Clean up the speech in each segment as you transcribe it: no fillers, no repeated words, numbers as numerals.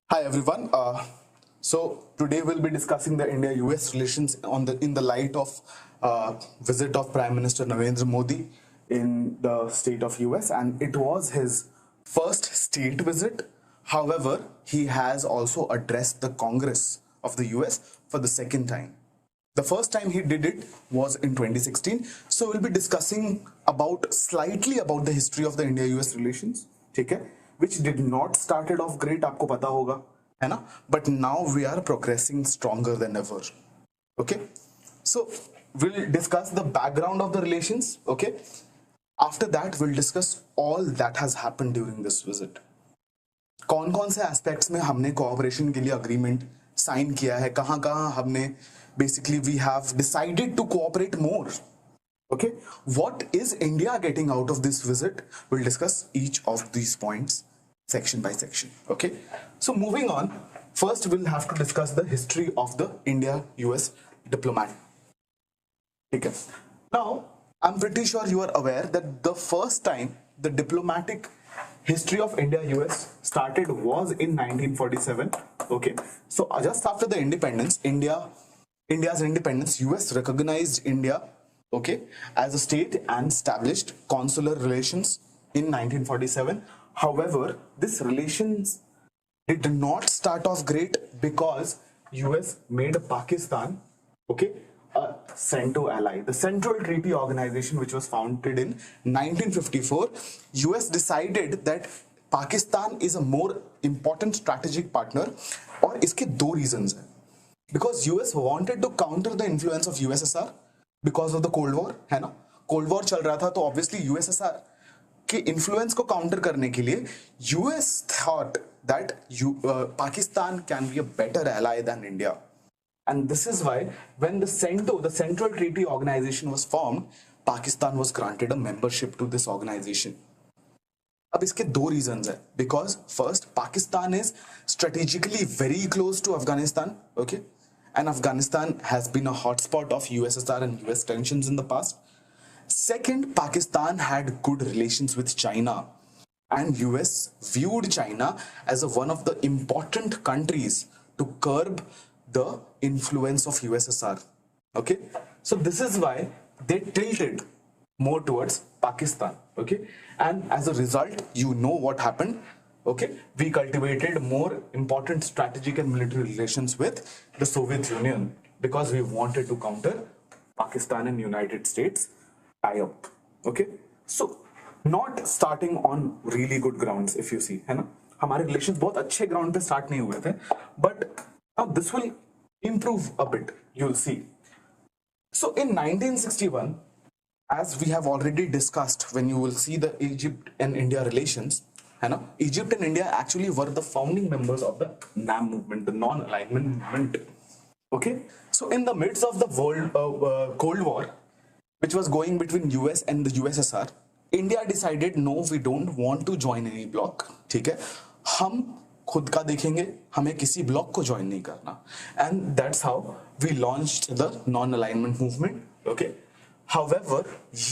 Hi everyone. So today we'll be discussing the India-US relations in the light of visit of Prime Minister Narendra Modi in the state of US, and it was his first state visit. However, he has also addressed the Congress of the US for the second time. The first time he did it was in 2016. So we'll be discussing slightly about the history of the India-US relations, ठीक है? Which did not started off great, आपको पता होगा, है ना? But now we are progressing stronger than ever. Okay? So we'll discuss the background of the relations. Okay? After that, we'll discuss all that has happened during this visit. कौन कौन से aspects में हमने कोऑपरेशन के लिए agreement sign किया है, कहां कहां हमने basically we have decided to cooperate more. Okay, what is India getting out of this visit? We'll discuss each of these points section by section. Okay, so moving on, first we'll have to discuss the history of the India-US diplomat. Okay, now I'm pretty sure you are aware that the first time the diplomatic history of India-US started was in 1947. Okay, so just after the independence, India's independence, US recognized India, okay, as a state and established consular relations in 1947. However, this relations did not start off great because US made Pakistan, okay, a CENTO ally. The Central Treaty Organization, which was founded in 1954, US decided that Pakistan is a more important strategic partner, और इसके दो reasons हैं. Because US wanted to counter the influence of USSR because of the Cold War, है ना? Cold War चल रहा था, तो obviously USSR के influence को counter करने के लिए US thought that Pakistan can be a better ally than India, and this is why when the CENTO, the Central Treaty Organization, was formed, Pakistan was granted a membership to this organization. अब इसके दो reasons है. Because first, Pakistan is strategically very close to Afghanistan, okay, and Afghanistan has been a hotspot of USSR and US tensions in the past. Second, Pakistan had good relations with China, and US viewed China as one of the important countries to curb the influence of USSR. Okay, so this is why they tilted more towards Pakistan. Okay, and as a result, you know what happened. Okay, we cultivated more important strategic and military relations with the Soviet Union because we wanted to counter Pakistan and United States tie-up. Okay, so not starting on really good grounds, if you see, है ना? हमारे relations बहुत अच्छे ground पे start नहीं हुए थे, but now this will improve a bit. You'll see. So in 1961, as we have already discussed, when you will see the Egypt and India relations, है ना? Egypt and India actually were the founding members of the NAM movement, the non-alignment movement. Okay, so in the midst of the Cold War, which was going between US and the USSR, India decided no, we don't want to join any bloc. ठीक है, हम खुद का देखेंगे, हमें किसी block को join नहीं करना, and that's how we launched the non-alignment movement. Okay, however,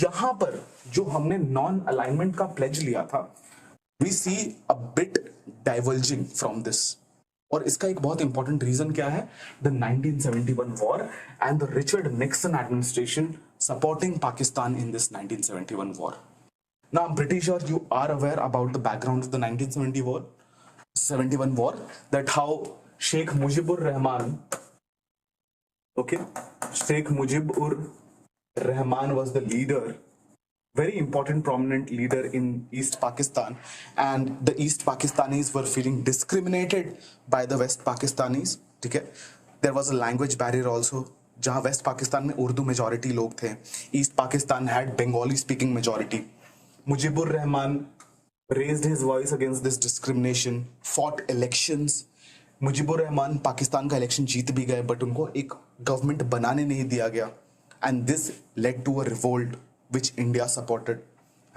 यहाँ पर जो हमने non-alignment का pledge लिया था, we see a bit diverging from this. और इसका एक बहुत important reason क्या है? The 1971 war and the Richard Nixon administration supporting Pakistan in this 1971 war. Now I'm pretty sure you are aware about the background of the 1971 war, that how Sheikh Mujibur Rahman, okay, Sheikh Mujibur Rahman was the leader, very important prominent leader in East Pakistan, and the East Pakistanis were feeling discriminated by the West Pakistanis. ठीक है, there was a language barrier also, जहाँ West Pakistan में Urdu majority लोग थे, East Pakistan had Bengali speaking majority. Mujibur Rahman raised his voice against this discrimination, fought elections. Mujibur Rahman Pakistan का election जीत भी गए, but उनको एक government बनाने नहीं दिया गया, and this led to a revolt which India supported,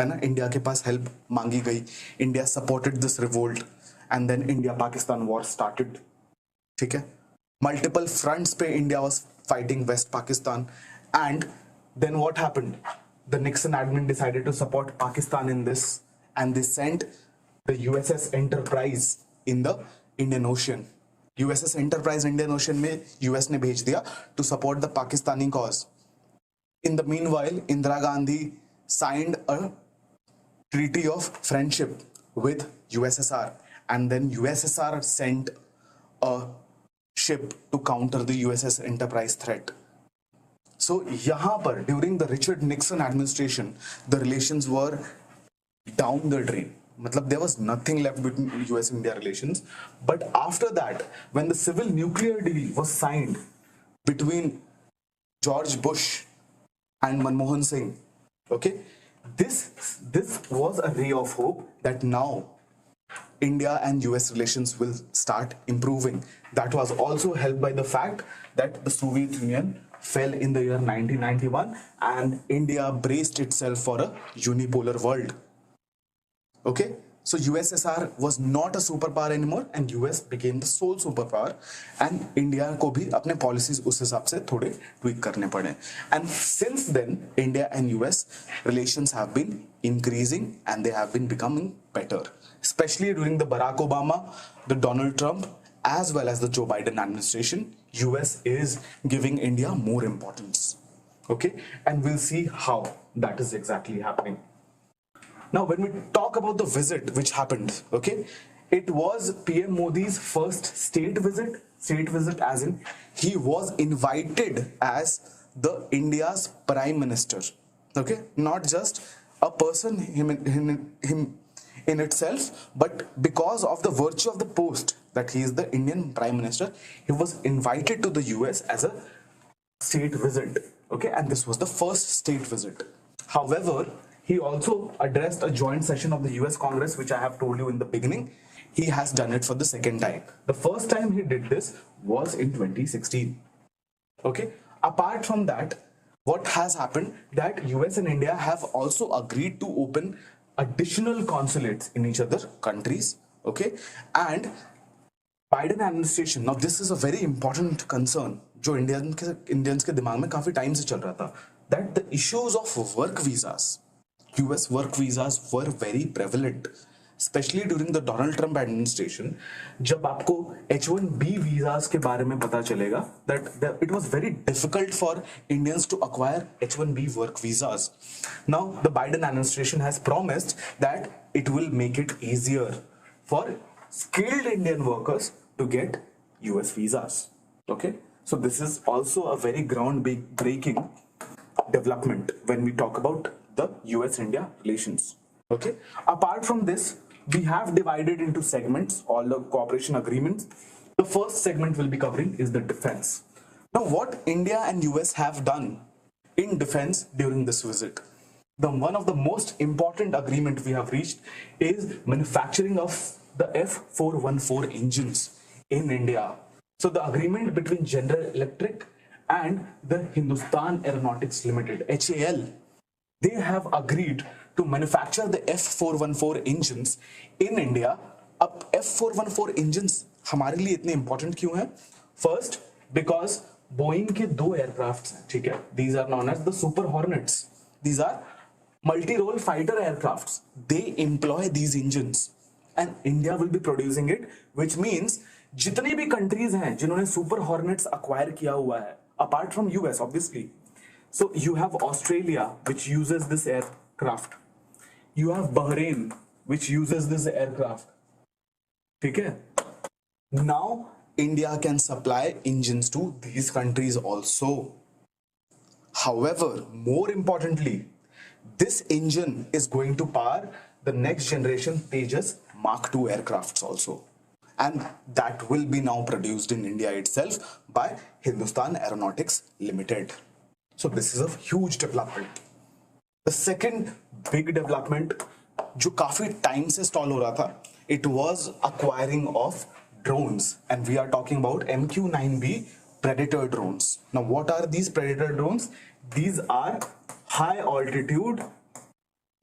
है ना? India के पास help मांगी गई, India supported this revolt, and then India-Pakistan war started. ठीक है, multiple fronts पे India was fighting West Pakistan, and then what happened? The Nixon admin decided to support Pakistan in this, and they sent the USS Enterprise in the Indian Ocean. USS Enterprise Indian Ocean में US ने भेज दिया to support the Pakistani cause. In the meanwhile, Indira Gandhi signed a treaty of friendship with USSR, and then USSR sent a ship to counter the USS Enterprise threat. So यहाँ पर during the Richard Nixon administration, the relations were down the drain. मतलब there was nothing left between US-India relations. But after that, when the civil nuclear deal was signed between George Bush and Manmohan Singh, okay, this was a ray of hope that now India and US relations will start improving. That was also helped by the fact that the Soviet Union fell in the year 1991 and India braced itself for a unipolar world. Okay, so USSR was not a superpower anymore and US became the sole superpower, and India को भी अपने policies उस हिसाब से थोड़े tweak करने पड़े. And since then, India and US relations have been increasing and they have been becoming better, especially during the Barack Obama, the Donald Trump, as well as the Joe Biden administration. US is giving India more importance. Okay, and we'll see how that is exactly happening. Now, when we talk about the visit which happened, okay, it was PM Modi's first state visit as in he was invited as the India's Prime Minister, okay, not just a person him in itself, but because of the virtue of the post that he is the Indian Prime Minister, he was invited to the US as a state visit, okay, and this was the first state visit. However, he also addressed a joint session of the US Congress, which I have told you in the beginning. He has done it for the second time. The first time he did this was in 2016. Okay. Apart from that, what has happened that US and India have also agreed to open additional consulates in each other countries. Okay. And Biden administration, now this is a very important concern, जो Indians के दिमाग में काफी time से चल रहा था, that the issues of work visas, US work visas were very prevalent, especially during the Donald Trump administration. जब आपको H1B visas के बारे में पता चलेगा that it was very difficult for Indians to acquire H1B work visas. Now the Biden administration has promised that it will make it easier for skilled Indian workers to get US visas. Okay, so this is also a very groundbreaking development when we talk about the US-India relations. Okay. Apart from this, we have divided into segments all the cooperation agreements. The first segment we'll be covering is the defense. Now, what India and US have done in defense during this visit? One of the most important agreement we have reached is manufacturing of the F414 engines in India. So the agreement between General Electric and the Hindustan Aeronautics Limited, HAL, they have agreed to manufacture the F414 engines in India. अब F414 engines हमारे लिए इतने important क्यों हैं? First, because Boeing के दो aircrafts हैं, ठीक है? These are known as the Super Hornets. These are multi-role fighter aircrafts. They employ these engines, and India will be producing it, which means जितनी भी countries हैं जिन्होंने Super Hornets acquire किया हुआ है, apart from US obviously. So you have Australia, which uses this aircraft. You have Bahrain, which uses this aircraft. Okay? Now India can supply engines to these countries also. However, more importantly, this engine is going to power the next generation Tejas Mark II aircrafts also. And that will be now produced in India itself by Hindustan Aeronautics Limited. So this is a huge development. The second big development, जो काफी time से stall हो रहा था, it was acquiring of drones, and we are talking about MQ-9B Predator drones. Now, what are these Predator drones? These are high altitude,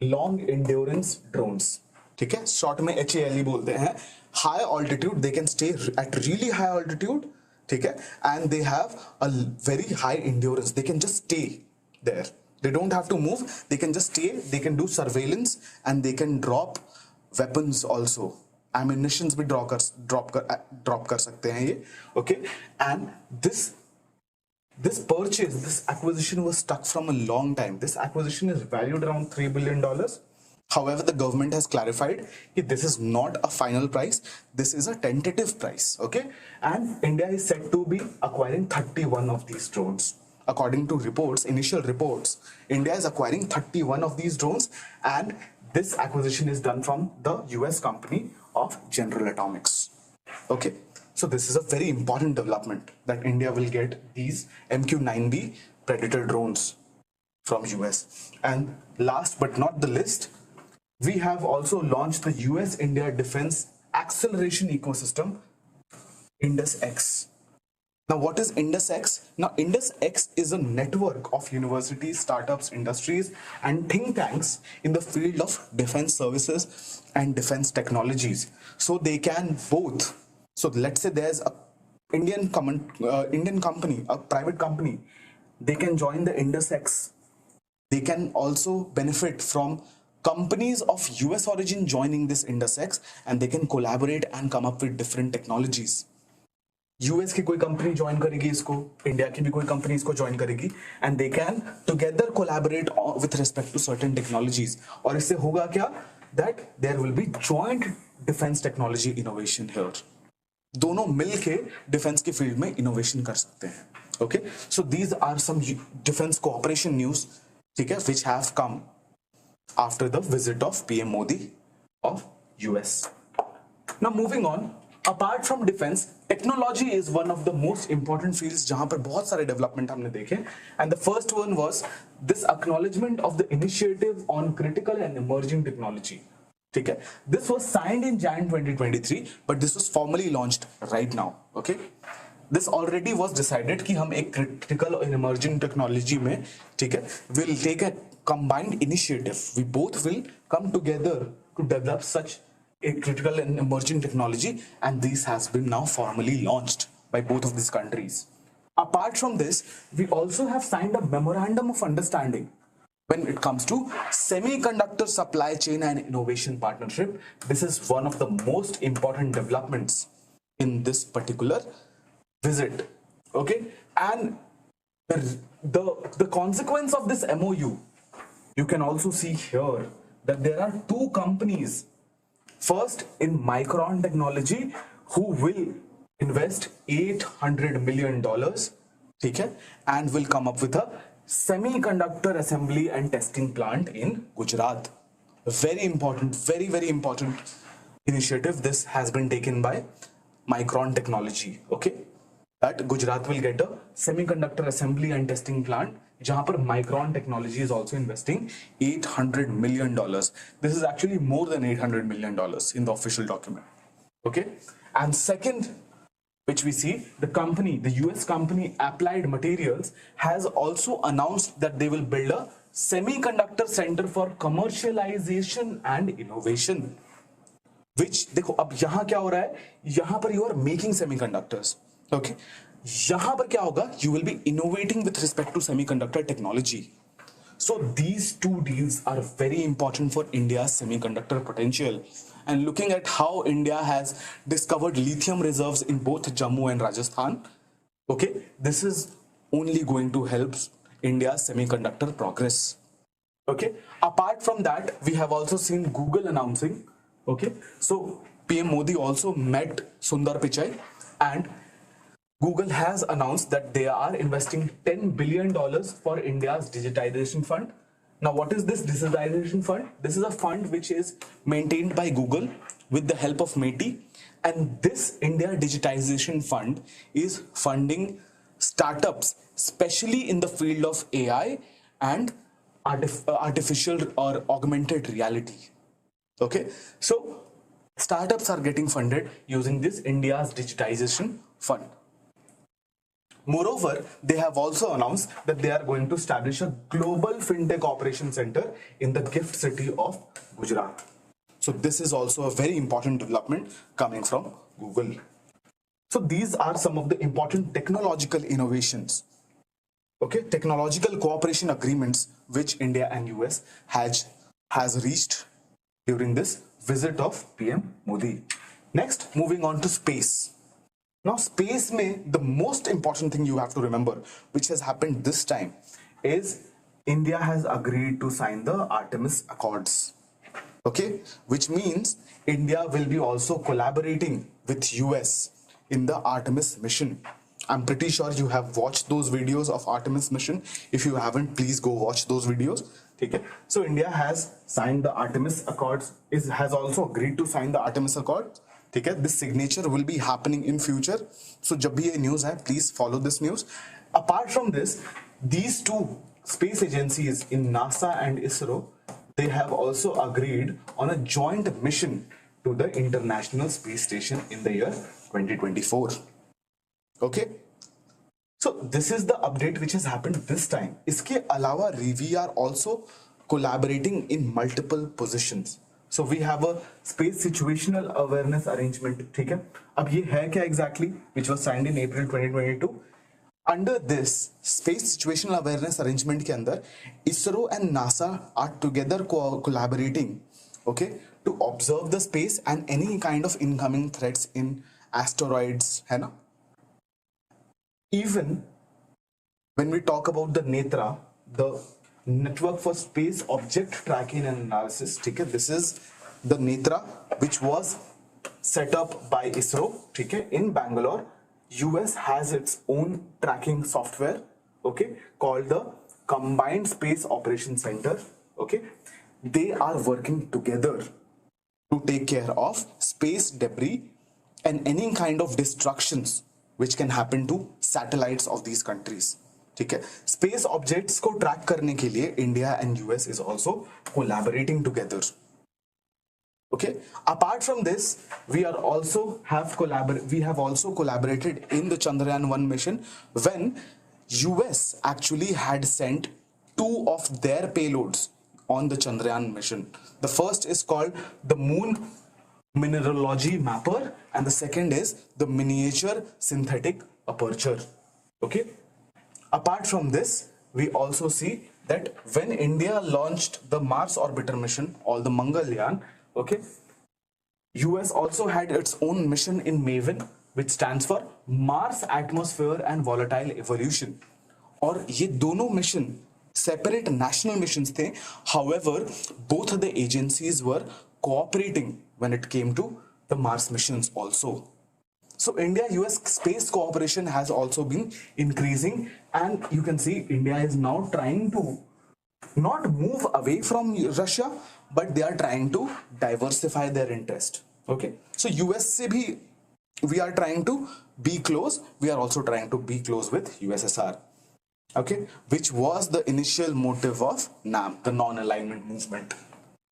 long endurance drones. ठीक है, short में HALE बोलते हैं. High altitude, they can stay at really high altitude. ठीक है, and they have a very high endurance. They can just stay there. They don't have to move. They can just stay. They can do surveillance and they can drop weapons also ammunitions भी drop कर सकते हैं ये, okay? And this purchase, this acquisition was stuck from a long time. This acquisition is valued around $3 billion. However, the government has clarified that this is not a final price. This is a tentative price, okay? And India is said to be acquiring 31 of these drones. According to reports, initial reports, India is acquiring 31 of these drones, and this acquisition is done from the US company of General Atomics, okay? So this is a very important development that India will get these MQ-9B Predator drones from US. And last but not the least, we have also launched the US-India Defense Acceleration Ecosystem, Indus X. Now, what is Indus X? Now, Indus X is a network of universities, startups, industries, and think tanks in the field of defense services and defense technologies. So they can both. So let's say there's a Indian company, a private company, they can join the Indus X. They can also benefit from companies of US origin joining this Indus X, and they can collaborate and come up with different technologies. US की कोई company join करेगी इसको, India की भी कोई company इसको join करेगी, and they can together collaborate with respect to certain technologies. और इससे होगा क्या, that there will be joint defence technology innovation here. दोनों मिलके डिफेंस के फील्ड में इनोवेशन कर सकते हैं. Okay, so these are some defence cooperation news, ठीक है, which have come after the visit of PM Modi of US. Now moving on, apart from defense, technology is one of the most important fields जहां पर बहुत सारे development हमने देखे. And the first one was this acknowledgement of the initiative on critical and emerging technology. ठीक है, this was signed in Jan 2023, but this was formally launched right now. Okay, this already was decided कि हम एक critical and emerging technology में, ठीक है, will take a combined initiative. We both will come together to develop such a critical and emerging technology, and this has been now formally launched by both of these countries. Apart from this, we also have signed a memorandum of understanding when it comes to semiconductor supply chain and innovation partnership. This is one of the most important developments in this particular visit. Okay, and the consequence of this MOU, you can also see here that there are two companies. First, in Micron Technology, who will invest $800 million, ठीक है, and will come up with a semiconductor assembly and testing plant in Gujarat. Very important, very important initiative. This has been taken by Micron Technology. Okay, that Gujarat will get a semiconductor assembly and testing plant, जहां पर Micron Technology is also investing $800 million. This is actually more than $800 million in the official document. Okay, and second, which we see, the US company Applied Materials has also announced that they will build a semiconductor center for commercialization and innovation. Which, देखो अब यहाँ क्या हो रहा है, यहाँ पर you are making semiconductors. Okay, यहां पर क्या होगा, you will be innovating with respect to semiconductor technology. So these two deals are very important for India's semiconductor potential. And looking at how India has discovered lithium reserves in both Jammu and Rajasthan, okay, this is only going to help India's semiconductor progress. Okay, apart from that, we have also seen Google announcing, okay, so PM Modi also met Sundar Pichai, and Google has announced that they are investing $10 billion for India's digitization fund. Now, what is this digitization fund? This is a fund which is maintained by Google with the help of METI, and this India digitization fund is funding startups, especially in the field of AI and artificial or augmented reality. Okay, so startups are getting funded using this India's digitization fund. Moreover, they have also announced that they are going to establish a global fintech operation center in the gift city of Gujarat. So this is also a very important development coming from Google. So these are some of the important technological innovations, okay, technological cooperation agreements which India and US has reached during this visit of PM Modi. Next, moving on to space. Now, space mein, the most important thing you have to remember, which has happened this time, is India has agreed to sign the Artemis Accords. Okay, which means India will be also collaborating with US in the Artemis mission. I'm pretty sure you have watched those videos of Artemis mission. If you haven't, please go watch those videos. Okay. So India has signed the Artemis Accords, has also agreed to sign the Artemis Accords. Okay. This signature will be happening in future. So jab bhi ye news hai, please follow this news. Apart from this, these two space agencies in NASA and ISRO, they have also agreed on a joint mission to the International Space Station in the year 2024. Okay, so this is the update which has happened this time. Iske alawa we are also collaborating in multiple positions. So we have a space situational awareness arrangement. ठीक है? अब ये है क्या exactly? Which was signed in April 2022. Under this space situational awareness arrangement के अंदर ISRO and NASA are together collaborating, okay, to observe the space and any kind of incoming threats in asteroids, है ना? Even when we talk about the NETRA, the Network for Space Object Tracking and Analysis, ठीक है? This is the NETRA which was set up by ISRO, ठीक है, in Bangalore. US has its own tracking software, okay, called the Combined Space Operations Center, okay. They are working together to take care of space debris and any kind of destructions which can happen to satellites of these countries. ठीक है, space objects को track करने के लिए India and US is also collaborating together. Okay. Apart from this, we have also collaborated in the Chandrayaan-1 mission when US actually had sent 2 of their payloads on the Chandrayaan mission. The first is called the Moon Mineralogy Mapper and the second is the Miniature Synthetic Aperture. Okay. Apart from this, we also see that when India launched the Mars Orbiter mission or the Mangalyaan, okay, US also had its own mission in MAVEN, which stands for Mars Atmosphere and Volatile Evolution. और ये दोनों mission separate national missions थे. However, both of the agencies were cooperating when it came to the Mars missions also. So India-US space cooperation has also been increasing, and you can see India is now trying to not move away from Russia, but they are trying to diversify their interest. Okay, so US se bhi we are trying to be close. We are also trying to be close with USSR. Okay, which was the initial motive of NAM, the non-alignment movement.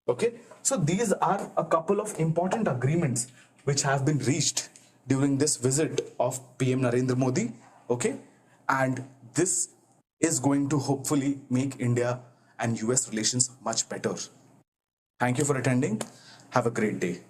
Okay, so these are a couple of important agreements which have been reached during this visit of PM Narendra Modi. Okay, and this is going to hopefully make India and US relations much better. Thank you for attending. Have a great day.